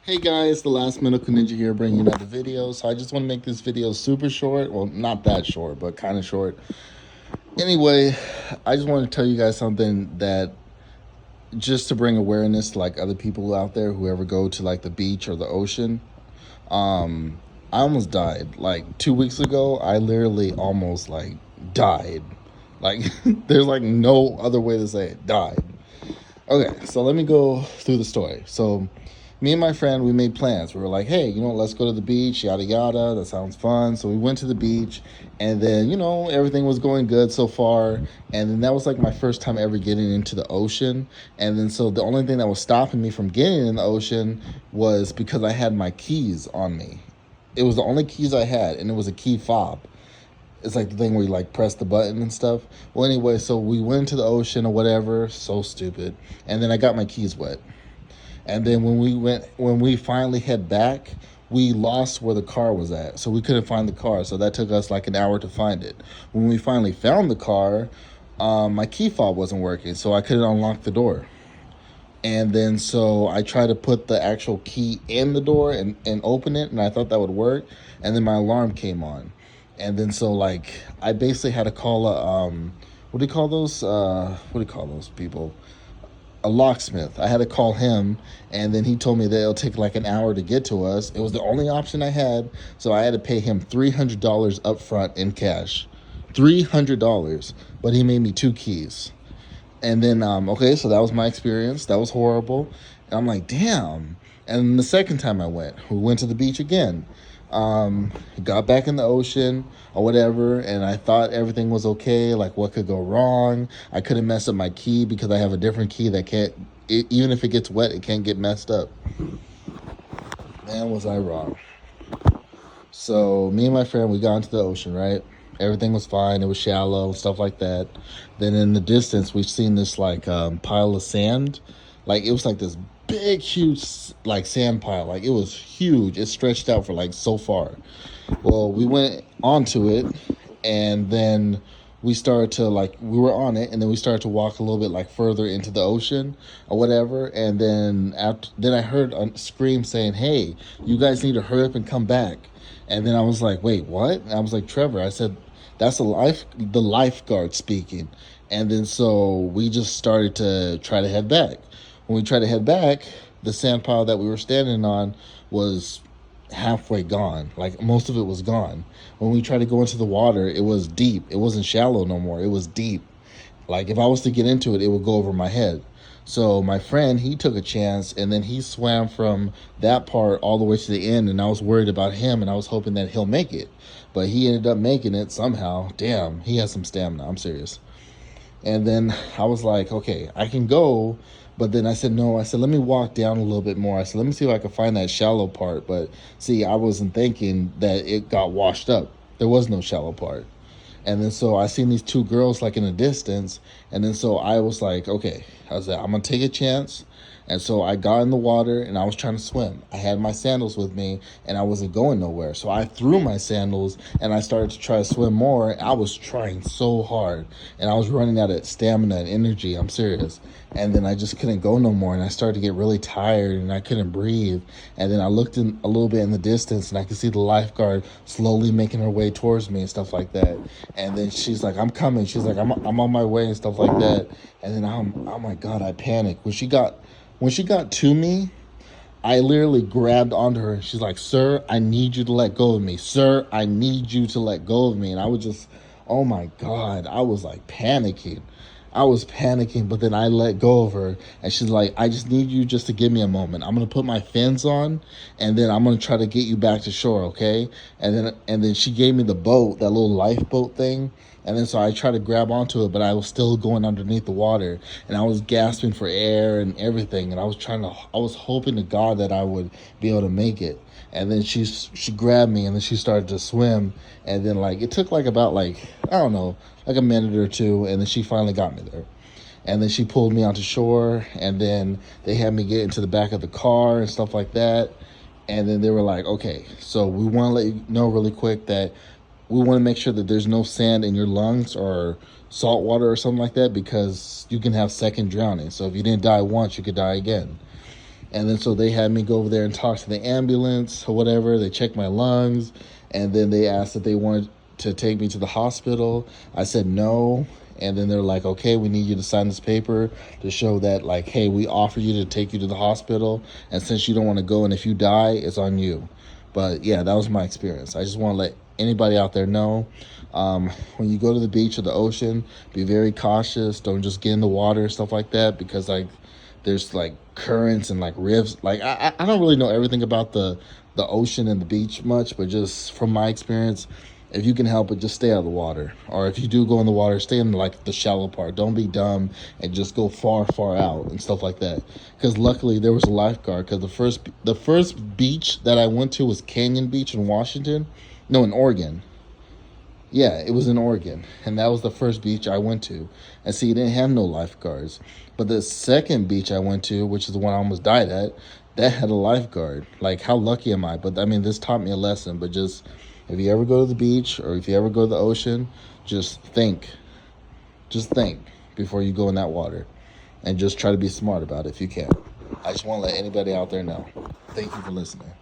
Hey guys, the Last Medical Ninja here bringing you another video. So I just want to make this video super short. Well, not that short, but kind of short. Anyway, I just want to tell you guys something that just to bring awareness to like other people out there who ever go to like the beach or the ocean. I almost died. Like 2 weeks ago, I literally almost like died. Like there's like no other way to say it. Died. Okay, so let me go through the story. So, me and my friend, we made plans. We were like, hey, let's go to the beach, yada yada. That sounds fun. So we went to the beach, and then everything was going good so far. And then that was like my first time ever getting into the ocean. And then so the only thing that was stopping me from getting in the ocean was because I had my keys on me. It was the only keys I had, and it was a key fob. It's like the thing where you like press the button and stuff. Well, anyway, so we went to the ocean or whatever. So stupid. And then I got my keys wet. And then when we finally head back, we lost where the car was at. So we couldn't find the car. So that took us like an hour to find it. When we finally found the car, my key fob wasn't working. So I couldn't unlock the door. And then so I tried to put the actual key in the door and open it, and I thought that would work. And then my alarm came on. And then so like I basically had to call a what do you call those? What do you call those people? A locksmith. I had to call him, and then he told me that it'll take like an hour to get to us. It was the only option I had, so I had to pay him $300 up front in cash. $300, but he made me two keys. And then okay, so that was my experience. That was horrible. And I'm like, damn. And the second time we went to the beach again. Got back in the ocean or whatever, and I thought everything was okay. Like, what could go wrong? I couldn't mess up my key because I have a different key that can't, even if it gets wet, it can't get messed up. Man, was I wrong. So me and my friend, we got into the ocean, right? Everything was fine. It was shallow, stuff like that. Then in the distance, we've seen this like pile of sand. Like it was like this big, huge like sand pile. Like it was huge. It stretched out for like so far. Well, we went onto it, and then we started to like we were on it, and then we started to walk a little bit like further into the ocean or whatever. And then then I heard a scream saying, "Hey, you guys need to hurry up and come back." And then I was like, "Wait, what?" And I was like, "Trevor," I said, "That's the lifeguard speaking." And then so we just started to try to head back. When we tried to head back, the sand pile that we were standing on was halfway gone. Like most of it was gone. When we tried to go into the water, it was deep. It wasn't shallow no more. It was deep. Like if I was to get into it, it would go over my head. So my friend, he took a chance, and then he swam from that part all the way to the end, and I was worried about him, and I was hoping that he'll make it. But he ended up making it somehow. Damn, he has some stamina. I'm serious. And then I was like, okay, I can go. But then I said, no, I said, let me walk down a little bit more. I said, let me see if I can find that shallow part. But see, I wasn't thinking that it got washed up. There was no shallow part. And then so I seen these two girls like in the distance. And then so I was like, okay, I was like, I'm going to take a chance. And so I got in the water, and I was trying to swim. I had my sandals with me, and I wasn't going nowhere. So I threw my sandals, and I started to try to swim more. I was trying so hard, and I was running out of stamina and energy. I'm serious. And then I just couldn't go no more, and I started to get really tired, and I couldn't breathe. And then I looked in a little bit in the distance, and I could see the lifeguard slowly making her way towards me and stuff like that. And then she's like, I'm coming. She's like, I'm on my way and stuff like that. And then oh my God, I panicked. When she got to me, I literally grabbed onto her, and she's like, "Sir, I need you to let go of me. Sir, I need you to let go of me." And I was just, oh my God, I was like panicking. I was panicking, but then I let go of her, and she's like, "I just need you just to give me a moment. I'm going to put my fins on, and then I'm going to try to get you back to shore, okay?" And then she gave me the boat, that little lifeboat thing. And then so I tried to grab onto it, but I was still going underneath the water, and I was gasping for air and everything. And I was hoping to God that I would be able to make it. And then she grabbed me, and then she started to swim. And then like it took like about like, I don't know, like a minute or two. And then she finally got me there. And then she pulled me onto shore, and then they had me get into the back of the car and stuff like that. And then they were like, okay, so we want to let you know really quick that we want to make sure that there's no sand in your lungs or salt water or something like that, because you can have second drowning. So if you didn't die once, you could die again. And then so they had me go over there and talk to the ambulance or whatever. They checked my lungs, and then they asked if they wanted to take me to the hospital. I said no. And then they're like, okay, we need you to sign this paper to show that, like, hey, we offer you to take you to the hospital. And since you don't want to go, and if you die, it's on you. But yeah, that was my experience. I just want to let anybody out there know, when you go to the beach or the ocean, be very cautious. Don't just get in the water and stuff like that, because like there's like currents and like rifts. Like I don't really know everything about the ocean and the beach much, but just from my experience, if you can help it, just stay out of the water. Or if you do go in the water, stay in like the shallow part. Don't be dumb and just go far out and stuff like that. Because luckily there was a lifeguard. Because the first beach that I went to was Canyon Beach in Washington. No, in Oregon. Yeah, it was in Oregon, and that was the first beach I went to. And see, it didn't have no lifeguards. But the second beach I went to, which is the one I almost died at, that had a lifeguard. Like, how lucky am I? But I mean, this taught me a lesson. But just, if you ever go to the beach or if you ever go to the ocean, just think. Just think before you go in that water. And just try to be smart about it if you can. I just want to let anybody out there know. Thank you for listening.